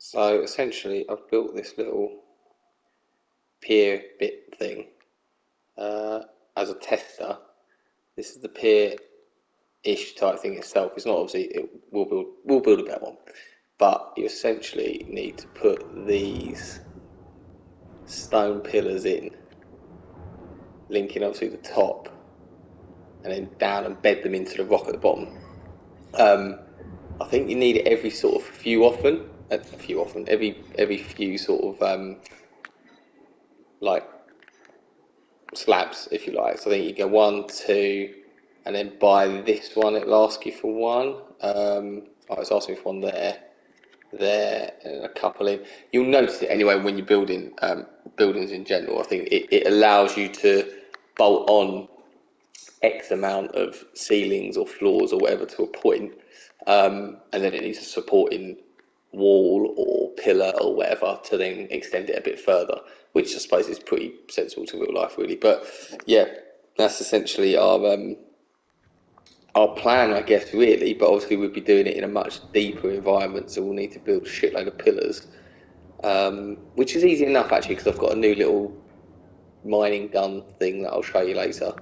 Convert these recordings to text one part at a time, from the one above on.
So essentially I've built this little pier bit thing as a tester. This is the pier-ish type thing itself. It's not, obviously, we'll build a better one. But you essentially need to put these stone pillars in, linking obviously the top, and then down and bed them into the rock at the bottom. I think you need it every sort of every few sort of like slabs, if you like. So I think you go 1, 2, and then by this one it'll ask you for one. It's asking me for one there, and a couple in. You'll notice it anyway when you're building buildings in general. I think it allows you to bolt on X amount of ceilings or floors or whatever to a point, and then it needs a supporting wall or pillar or whatever to then extend it a bit further, which I suppose is pretty sensible to real life, really. But yeah, that's essentially our plan, I guess, really. But obviously we'd be doing it in a much deeper environment, so we'll need to build a shitload of pillars, which is easy enough actually, because I've got a new little mining gun thing that I'll show you later.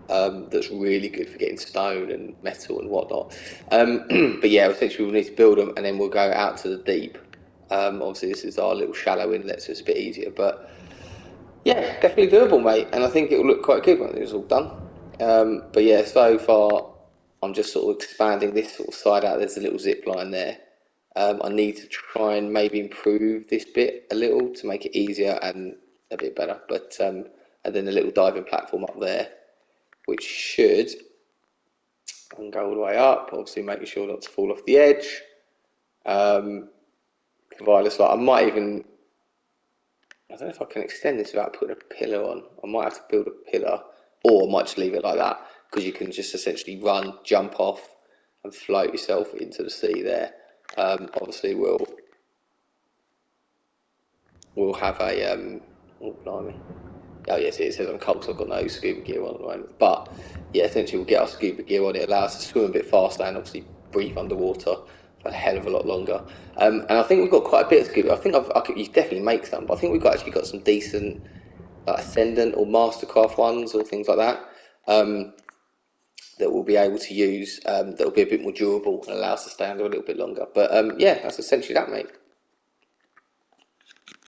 That's really good for getting stone and metal and whatnot. But yeah, essentially we'll need to build them, and then we'll go out to the deep. Obviously this is our little shallow inlet, so it's a bit easier, but yeah, definitely doable, mate. And I think it will look quite good when it's all done. But yeah, so far I'm just sort of expanding this sort of side out. There's a little zip line there. I need to try and maybe improve this bit a little to make it easier and a bit better. But and then a little diving platform up there, which should, and go all the way up, obviously making sure not to fall off the edge. Provide us, like, I might even, I don't know if I can extend this without putting a pillar on. I might have to build a pillar, or I might just leave it like that, because you can just essentially run, jump off, and float yourself into the sea there. Obviously we'll have a oh blimey. Oh yes, it says I'm cold, so I've got no scuba gear on at the moment. But yeah, essentially we'll get our scuba gear on. It allows us to swim a bit faster and obviously breathe underwater for a hell of a lot longer. And I think we've got quite a bit of scuba. I think you definitely make some, but I think we've actually got some decent like Ascendant or Mastercraft ones or things like that, that we'll be able to use, that will be a bit more durable and allow us to stay under a little bit longer. But yeah, that's essentially that, mate.